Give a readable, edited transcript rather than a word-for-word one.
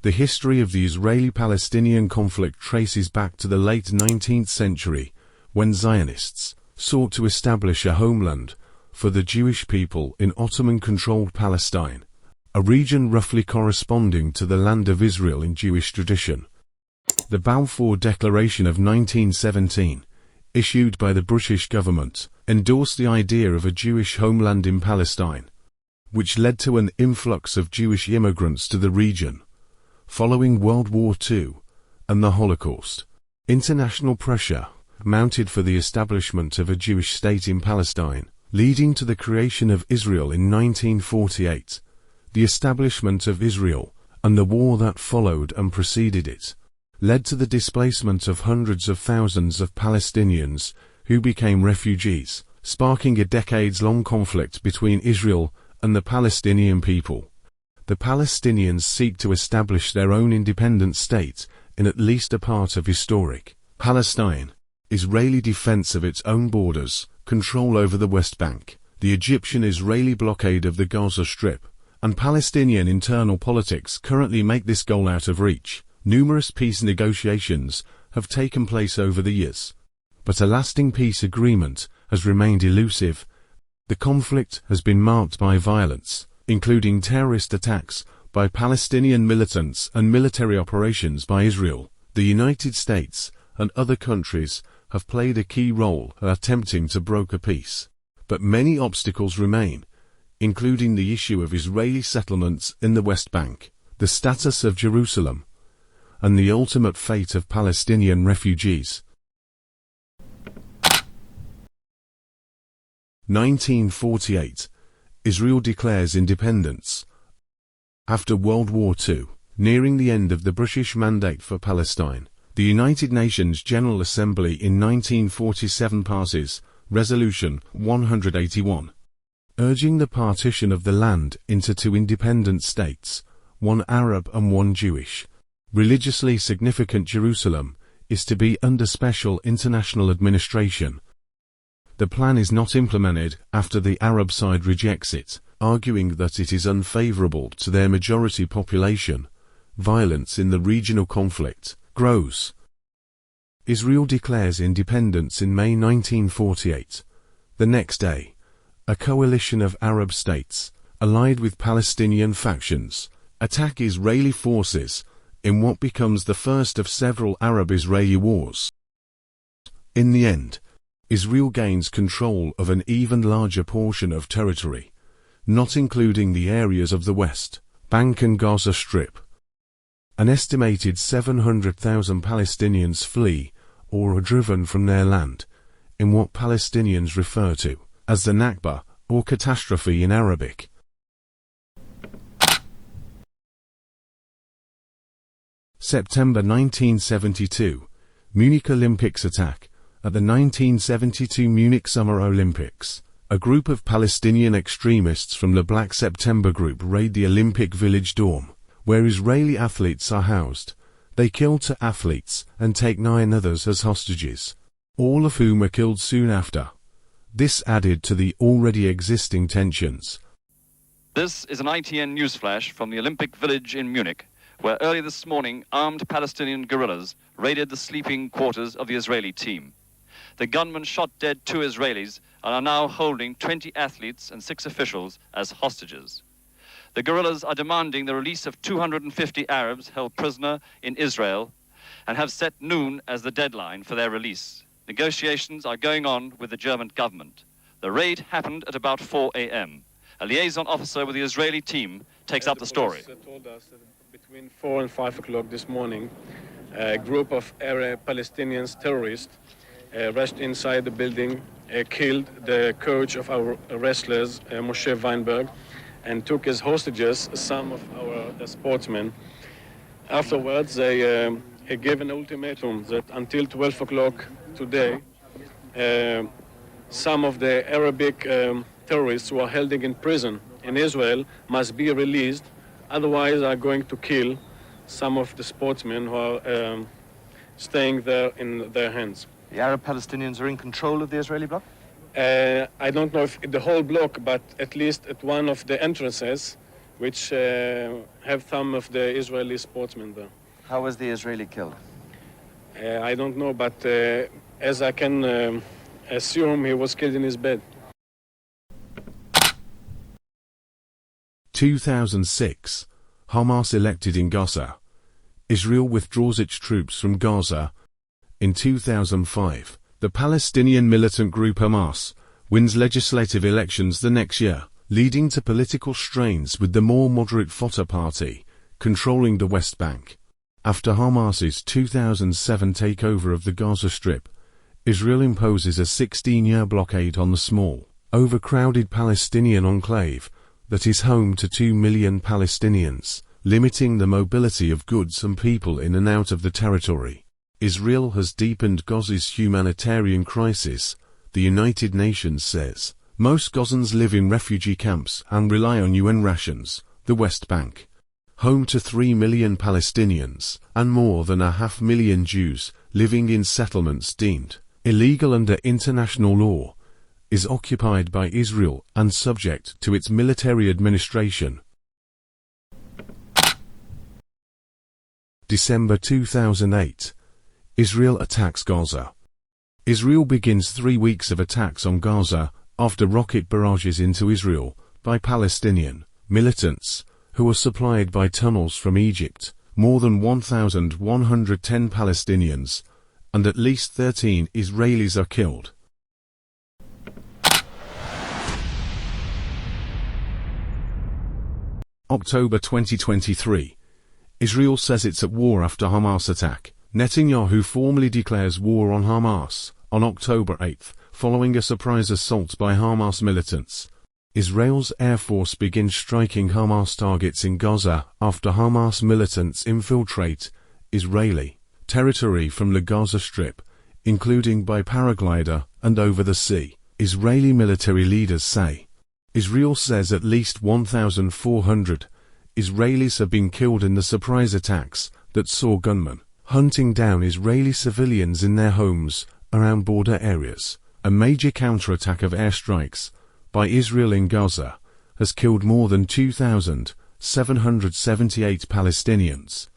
The history of the Israeli-Palestinian conflict traces back to the late 19th century, when Zionists sought to establish a homeland for the Jewish people in Ottoman-controlled Palestine, a region roughly corresponding to the Land of Israel in Jewish tradition. The Balfour Declaration of 1917, issued by the British government, endorsed the idea of a Jewish homeland in Palestine, which led to an influx of Jewish immigrants to the region. Following World War II and the Holocaust, international pressure mounted for the establishment of a Jewish state in Palestine, leading to the creation of Israel in 1948. The establishment of Israel, and the war that followed and preceded it, led to the displacement of hundreds of thousands of Palestinians who became refugees, sparking a decades-long conflict between Israel and the Palestinian people. The Palestinians seek to establish their own independent state in at least a part of historic Palestine. Israeli defense of its own borders, control over the West Bank, the Egyptian-Israeli blockade of the Gaza Strip, and Palestinian internal politics currently make this goal out of reach. Numerous peace negotiations have taken place over the years, but a lasting peace agreement has remained elusive. The conflict has been marked by violence, including terrorist attacks by Palestinian militants and military operations by Israel. The United States and other countries have played a key role in attempting to broker peace, but many obstacles remain, including the issue of Israeli settlements in the West Bank, the status of Jerusalem, and the ultimate fate of Palestinian refugees. 1948. Israel declares independence. After World War II, nearing the end of the British Mandate for Palestine, the United Nations General Assembly in 1947 passes Resolution 181, urging the partition of the land into two independent states, one Arab and one Jewish. Religiously significant Jerusalem is to be under special international administration. The plan is not implemented after the Arab side rejects it, arguing that it is unfavorable to their majority population. Violence in the regional conflict grows. Israel declares independence in May 1948. The next day, a coalition of Arab states, allied with Palestinian factions, attack Israeli forces in what becomes the first of several Arab-Israeli wars. In the end, Israel gains control of an even larger portion of territory, not including the areas of the West Bank and Gaza Strip. An estimated 700,000 Palestinians flee or are driven from their land, in what Palestinians refer to as the Nakba, or catastrophe in Arabic. September 1972, Munich Olympics attack. At the 1972 Munich Summer Olympics, a group of Palestinian extremists from the Black September group raid the Olympic Village dorm, where Israeli athletes are housed. They kill 2 athletes and take 9 others as hostages, all of whom were killed soon after. This added to the already existing tensions. This is an ITN newsflash from the Olympic Village in Munich, where early this morning armed Palestinian guerrillas raided the sleeping quarters of the Israeli team. The gunmen shot dead 2 Israelis and are now holding 20 athletes and 6 officials as hostages. The guerrillas are demanding the release of 250 Arabs held prisoner in Israel and have set noon as the deadline for their release. Negotiations are going on with the German government. The raid happened at about 4 a.m. A liaison officer with the Israeli team takes up the story. The police told us that between 4 and 5 o'clock this morning, a group of Arab Palestinians terrorists rushed inside the building, killed the coach of our wrestlers, Moshe Weinberg, and took as hostages some of our sportsmen. Afterwards, they gave an ultimatum that until 12 o'clock today, some of the Arabic terrorists who are held in prison in Israel must be released, otherwise are going to kill some of the sportsmen who are staying there in their hands. The Arab Palestinians are in control of the Israeli bloc? I don't know if the whole block, but at least at one of the entrances, which have some of the Israeli sportsmen there. How was the Israeli killed? I don't know, but as I can assume, he was killed in his bed. 2006, Hamas elected in Gaza. Israel withdraws its troops from Gaza. In 2005, the Palestinian militant group Hamas wins legislative elections the next year, leading to political strains with the more moderate Fatah party controlling the West Bank. After Hamas's 2007 takeover of the Gaza Strip, Israel imposes a 16-year blockade on the small, overcrowded Palestinian enclave that is home to 2 million Palestinians, limiting the mobility of goods and people in and out of the territory. Israel has deepened Gaza's humanitarian crisis, the United Nations says. Most Gazans live in refugee camps and rely on UN rations. The West Bank, home to 3 million Palestinians and more than 500,000 Jews living in settlements deemed illegal under international law, is occupied by Israel and subject to its military administration. December 2008. Israel attacks Gaza. Israel begins 3 weeks of attacks on Gaza after rocket barrages into Israel by Palestinian militants who are supplied by tunnels from Egypt. More than 1,110 Palestinians and at least 13 Israelis are killed. October 2023. Israel says it's at war after Hamas attack. Netanyahu formally declares war on Hamas on October 8, following a surprise assault by Hamas militants. Israel's Air Force begins striking Hamas targets in Gaza after Hamas militants infiltrate Israeli territory from the Gaza Strip, including by paraglider and over the sea, Israeli military leaders say. Israel says at least 1,400 Israelis have been killed in the surprise attacks that saw gunmen hunting down Israeli civilians in their homes around border areas. A major counterattack of airstrikes by Israel in Gaza has killed more than 2,778 Palestinians.